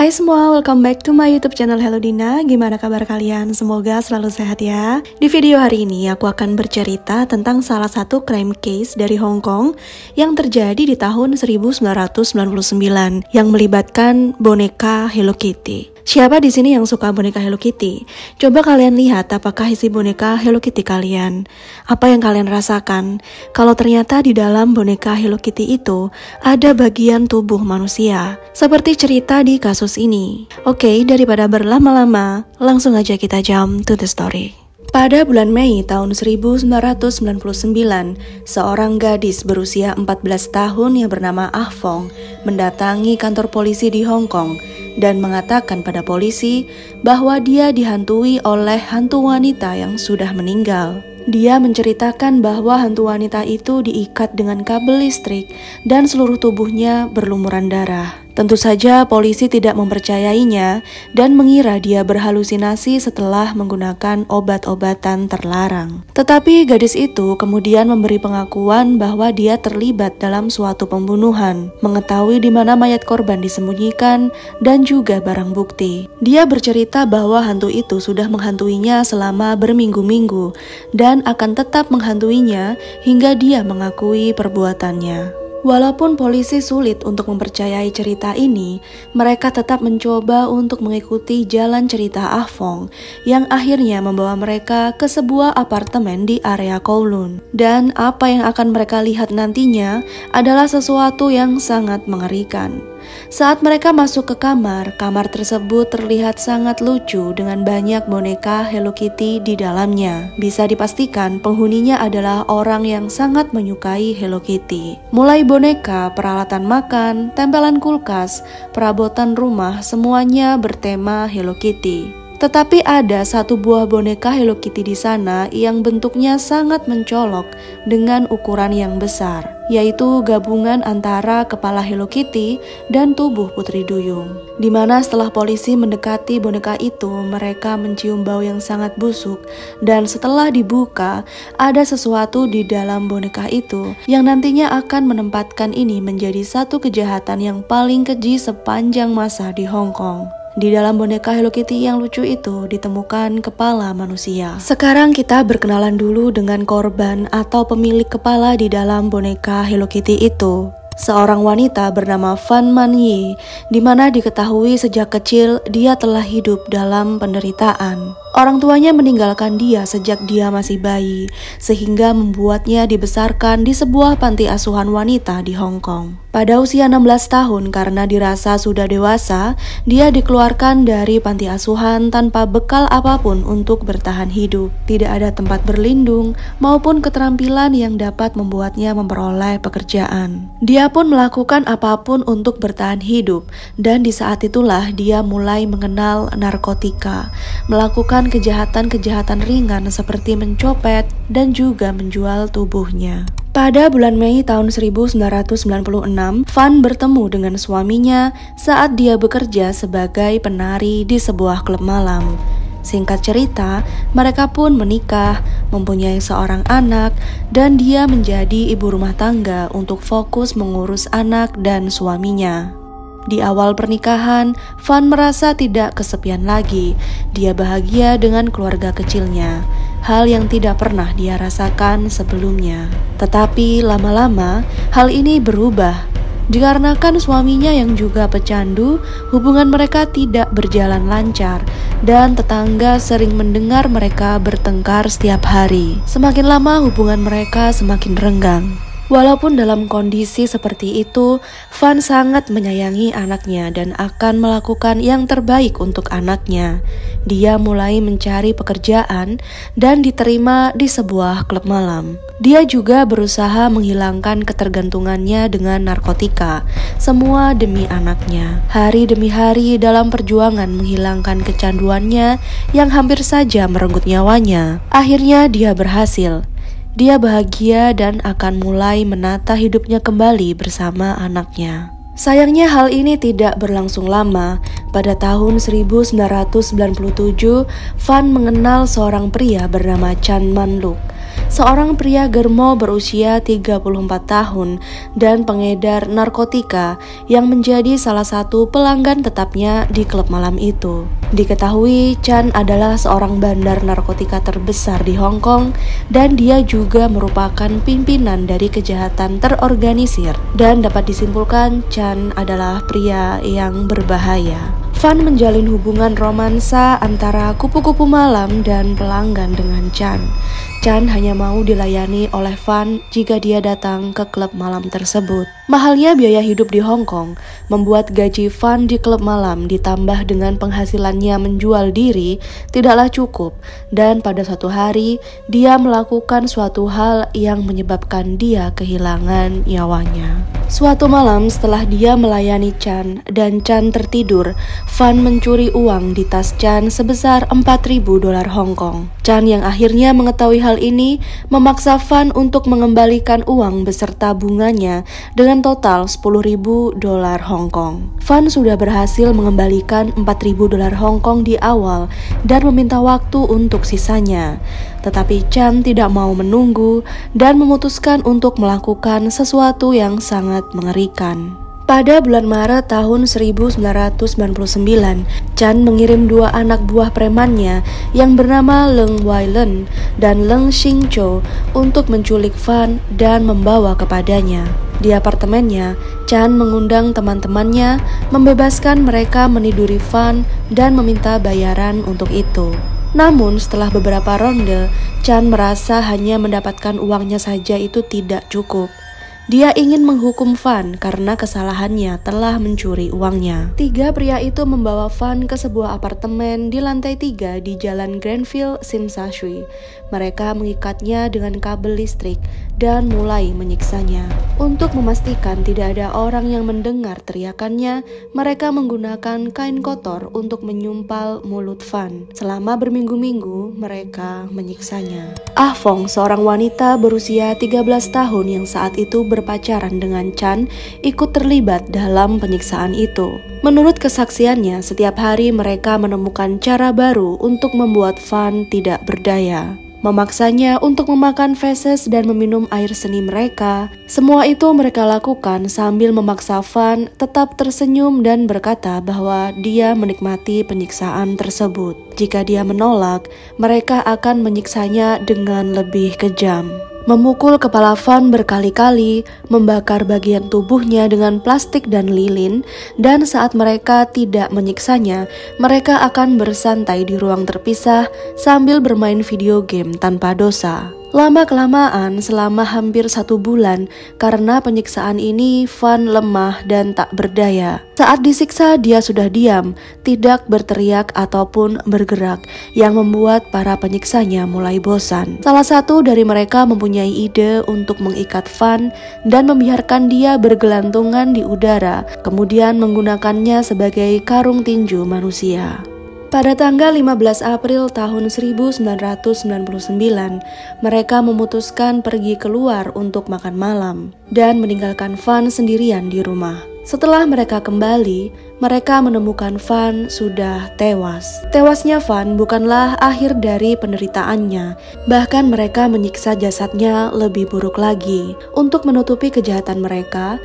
Hai semua, welcome back to my YouTube channel Hello Dina. Gimana kabar kalian? Semoga selalu sehat ya. Di video hari ini aku akan bercerita tentang salah satu crime case dari Hong Kong yang terjadi di tahun 1999 yang melibatkan boneka Hello Kitty. Siapa di sini yang suka boneka Hello Kitty? Coba kalian lihat apakah isi boneka Hello Kitty kalian. Apa yang kalian rasakan kalau ternyata di dalam boneka Hello Kitty itu ada bagian tubuh manusia, seperti cerita di kasus ini. Oke, daripada berlama-lama, langsung aja kita jump to the story. Pada bulan Mei tahun 1999, seorang gadis berusia 14 tahun yang bernama Ah Fong mendatangi kantor polisi di Hong Kong dan mengatakan pada polisi bahwa dia dihantui oleh hantu wanita yang sudah meninggal. Dia menceritakan bahwa hantu wanita itu diikat dengan kabel listrik dan seluruh tubuhnya berlumuran darah. Tentu saja polisi tidak mempercayainya dan mengira dia berhalusinasi setelah menggunakan obat-obatan terlarang. Tetapi gadis itu kemudian memberi pengakuan bahwa dia terlibat dalam suatu pembunuhan, mengetahui di mana mayat korban disembunyikan dan juga barang bukti. Dia bercerita bahwa hantu itu sudah menghantuinya selama berminggu-minggu dan akan tetap menghantuinya hingga dia mengakui perbuatannya. Walaupun polisi sulit untuk mempercayai cerita ini, mereka tetap mencoba untuk mengikuti jalan cerita Ah Fong yang akhirnya membawa mereka ke sebuah apartemen di area Kowloon. Dan apa yang akan mereka lihat nantinya adalah sesuatu yang sangat mengerikan. Saat mereka masuk ke kamar tersebut terlihat sangat lucu dengan banyak boneka Hello Kitty di dalamnya. Bisa dipastikan penghuninya adalah orang yang sangat menyukai Hello Kitty. Mulai boneka, peralatan makan, tempelan kulkas, perabotan rumah, semuanya bertema Hello Kitty. Tetapi ada satu buah boneka Hello Kitty di sana yang bentuknya sangat mencolok dengan ukuran yang besar, yaitu gabungan antara kepala Hello Kitty dan tubuh Putri Duyung. Dimana setelah polisi mendekati boneka itu, mereka mencium bau yang sangat busuk, dan setelah dibuka, ada sesuatu di dalam boneka itu yang nantinya akan menempatkan ini menjadi satu kejahatan yang paling keji sepanjang masa di Hong Kong. Di dalam boneka Hello Kitty yang lucu itu ditemukan kepala manusia. Sekarang kita berkenalan dulu dengan korban atau pemilik kepala di dalam boneka Hello Kitty itu. Seorang wanita bernama Fan Man Yi, di mana diketahui sejak kecil dia telah hidup dalam penderitaan. Orang tuanya meninggalkan dia sejak dia masih bayi, sehingga membuatnya dibesarkan di sebuah panti asuhan wanita di Hong Kong. Pada usia 16 tahun karena dirasa sudah dewasa, dia dikeluarkan dari panti asuhan tanpa bekal apapun untuk bertahan hidup. Tidak ada tempat berlindung maupun keterampilan yang dapat membuatnya memperoleh pekerjaan. Dia pun melakukan apapun untuk bertahan hidup, dan di saat itulah dia mulai mengenal narkotika, melakukan kejahatan-kejahatan ringan seperti mencopet dan juga menjual tubuhnya. Pada bulan Mei tahun 1996, Fan bertemu dengan suaminya saat dia bekerja sebagai penari di sebuah klub malam. Singkat cerita, mereka pun menikah, mempunyai seorang anak, dan dia menjadi ibu rumah tangga untuk fokus mengurus anak dan suaminya. Di awal pernikahan, Fan merasa tidak kesepian lagi. Dia bahagia dengan keluarga kecilnya, hal yang tidak pernah dia rasakan sebelumnya. Tetapi lama-lama, hal ini berubah. Dikarenakan suaminya yang juga pecandu, hubungan mereka tidak berjalan lancar, dan tetangga sering mendengar mereka bertengkar setiap hari. Semakin lama hubungan mereka semakin renggang. Walaupun dalam kondisi seperti itu, Fan sangat menyayangi anaknya dan akan melakukan yang terbaik untuk anaknya. Dia mulai mencari pekerjaan dan diterima di sebuah klub malam. Dia juga berusaha menghilangkan ketergantungannya dengan narkotika, semua demi anaknya. Hari demi hari dalam perjuangan menghilangkan kecanduannya yang hampir saja merenggut nyawanya, akhirnya dia berhasil. Dia bahagia dan akan mulai menata hidupnya kembali bersama anaknya. Sayangnya hal ini tidak berlangsung lama. Pada tahun 1997, Van mengenal seorang pria bernama Chan Man-luk. Seorang pria germo berusia 34 tahun dan pengedar narkotika yang menjadi salah satu pelanggan tetapnya di klub malam itu. Diketahui Chan adalah seorang bandar narkotika terbesar di Hong Kong dan dia juga merupakan pimpinan dari kejahatan terorganisir, dan dapat disimpulkan Chan adalah pria yang berbahaya. Van menjalin hubungan romansa antara kupu-kupu malam dan pelanggan dengan Chan. Chan hanya mau dilayani oleh Van jika dia datang ke klub malam tersebut. Mahalnya biaya hidup di Hong Kong membuat gaji Van di klub malam ditambah dengan penghasilannya menjual diri tidaklah cukup, dan pada suatu hari dia melakukan suatu hal yang menyebabkan dia kehilangan nyawanya. Suatu malam setelah dia melayani Chan dan Chan tertidur, Van mencuri uang di tas Chan sebesar 4.000 dolar Hong Kong. Chan yang akhirnya mengetahui hal ini memaksa Van untuk mengembalikan uang beserta bunganya dengan total 10.000 dolar Hong Kong. Van sudah berhasil mengembalikan 4.000 dolar Hong Kong di awal dan meminta waktu untuk sisanya. Tetapi Chan tidak mau menunggu dan memutuskan untuk melakukan sesuatu yang sangat mengerikan. Pada bulan Maret tahun 1999, Chan mengirim dua anak buah premannya yang bernama Leung Wai Lun dan Leung Shing Cho untuk menculik Van dan membawa kepadanya. Di apartemennya, Chan mengundang teman-temannya, membebaskan mereka meniduri Van dan meminta bayaran untuk itu. Namun setelah beberapa ronde, Chan merasa hanya mendapatkan uangnya saja itu tidak cukup. Dia ingin menghukum Van karena kesalahannya telah mencuri uangnya. Tiga pria itu membawa Van ke sebuah apartemen di lantai 3 di Jalan Granville, Tsim Sha Tsui. Mereka mengikatnya dengan kabel listrik dan mulai menyiksanya. Untuk memastikan tidak ada orang yang mendengar teriakannya, mereka menggunakan kain kotor untuk menyumpal mulut Van. Selama berminggu-minggu, mereka menyiksanya. Ah Fong, seorang wanita berusia 13 tahun yang saat itu berpacaran dengan Chan, ikut terlibat dalam penyiksaan itu. Menurut kesaksiannya, setiap hari mereka menemukan cara baru untuk membuat Van tidak berdaya. Memaksanya untuk memakan feses dan meminum air seni mereka. Semua itu mereka lakukan sambil memaksa Van tetap tersenyum dan berkata bahwa dia menikmati penyiksaan tersebut. Jika dia menolak, mereka akan menyiksanya dengan lebih kejam. Memukul kepala Van berkali-kali, membakar bagian tubuhnya dengan plastik dan lilin, dan saat mereka tidak menyiksanya, mereka akan bersantai di ruang terpisah sambil bermain video game tanpa dosa. Lama-kelamaan, selama hampir 1 bulan, karena penyiksaan ini, Van lemah dan tak berdaya. Saat disiksa, dia sudah diam, tidak berteriak ataupun bergerak, yang membuat para penyiksanya mulai bosan. Salah satu dari mereka mempunyai ide untuk mengikat Van dan membiarkan dia bergelantungan di udara, kemudian menggunakannya sebagai karung tinju manusia. Pada tanggal 15 April tahun 1999, mereka memutuskan pergi keluar untuk makan malam dan meninggalkan Van sendirian di rumah. Setelah mereka kembali, mereka menemukan Van sudah tewas. Tewasnya Van bukanlah akhir dari penderitaannya, bahkan mereka menyiksa jasadnya lebih buruk lagi. Untuk menutupi kejahatan mereka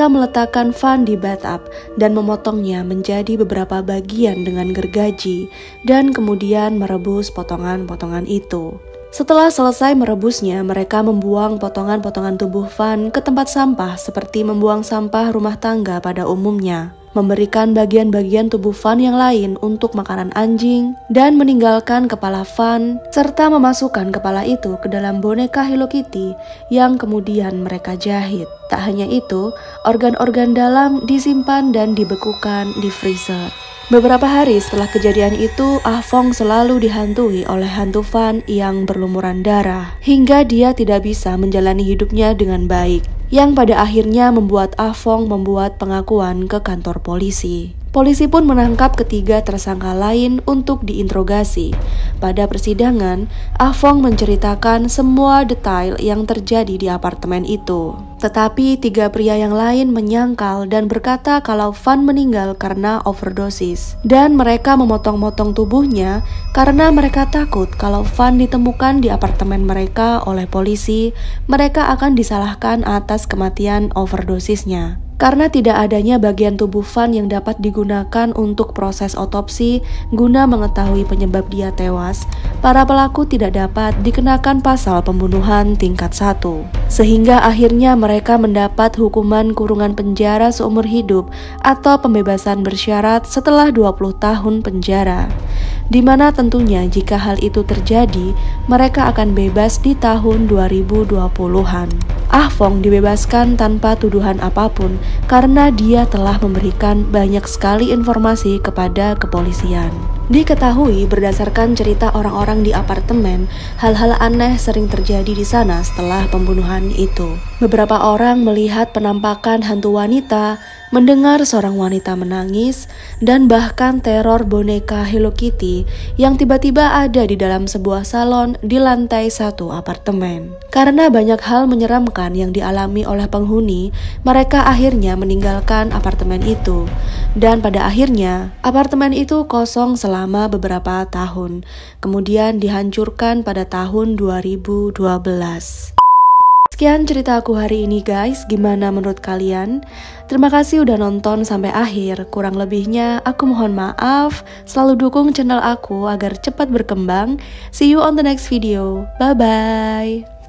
meletakkan Van di bathtub dan memotongnya menjadi beberapa bagian dengan gergaji, dan kemudian merebus potongan-potongan itu. Setelah selesai merebusnya, mereka membuang potongan-potongan tubuh Van ke tempat sampah seperti membuang sampah rumah tangga pada umumnya. Memberikan bagian-bagian tubuh Van yang lain untuk makanan anjing, dan meninggalkan kepala Van, serta memasukkan kepala itu ke dalam boneka Hello Kitty yang kemudian mereka jahit. Tak hanya itu, organ-organ dalam disimpan dan dibekukan di freezer. Beberapa hari setelah kejadian itu, Ah Fong selalu dihantui oleh hantu Van yang berlumuran darah, hingga dia tidak bisa menjalani hidupnya dengan baik, yang pada akhirnya membuat Ah Fong membuat pengakuan ke kantor polisi. Polisi pun menangkap ketiga tersangka lain untuk diinterogasi. Pada persidangan, Ah Fong menceritakan semua detail yang terjadi di apartemen itu. Tetapi tiga pria yang lain menyangkal dan berkata kalau Fan meninggal karena overdosis. Dan mereka memotong-motong tubuhnya karena mereka takut kalau Fan ditemukan di apartemen mereka oleh polisi, mereka akan disalahkan atas kematian overdosisnya. Karena tidak adanya bagian tubuh Fan yang dapat digunakan untuk proses otopsi guna mengetahui penyebab dia tewas, para pelaku tidak dapat dikenakan pasal pembunuhan tingkat 1. Sehingga akhirnya mereka mendapat hukuman kurungan penjara seumur hidup atau pembebasan bersyarat setelah 20 tahun penjara. Di mana tentunya jika hal itu terjadi, mereka akan bebas di tahun 2020-an. Ah Fong dibebaskan tanpa tuduhan apapun karena dia telah memberikan banyak sekali informasi kepada kepolisian. Diketahui berdasarkan cerita orang-orang di apartemen, hal-hal aneh sering terjadi di sana setelah pembunuhan itu. Beberapa orang melihat penampakan hantu wanita, mendengar seorang wanita menangis, dan bahkan teror boneka Hello Kitty yang tiba-tiba ada di dalam sebuah salon di lantai 1 apartemen. Karena banyak hal menyeramkan yang dialami oleh penghuni, mereka akhirnya meninggalkan apartemen itu. Dan pada akhirnya, apartemen itu kosong selama beberapa tahun, kemudian dihancurkan pada tahun 2012. Sekian cerita aku hari ini guys, gimana menurut kalian? Terima kasih udah nonton sampai akhir, kurang lebihnya aku mohon maaf. Selalu dukung channel aku agar cepat berkembang. See you on the next video, bye bye.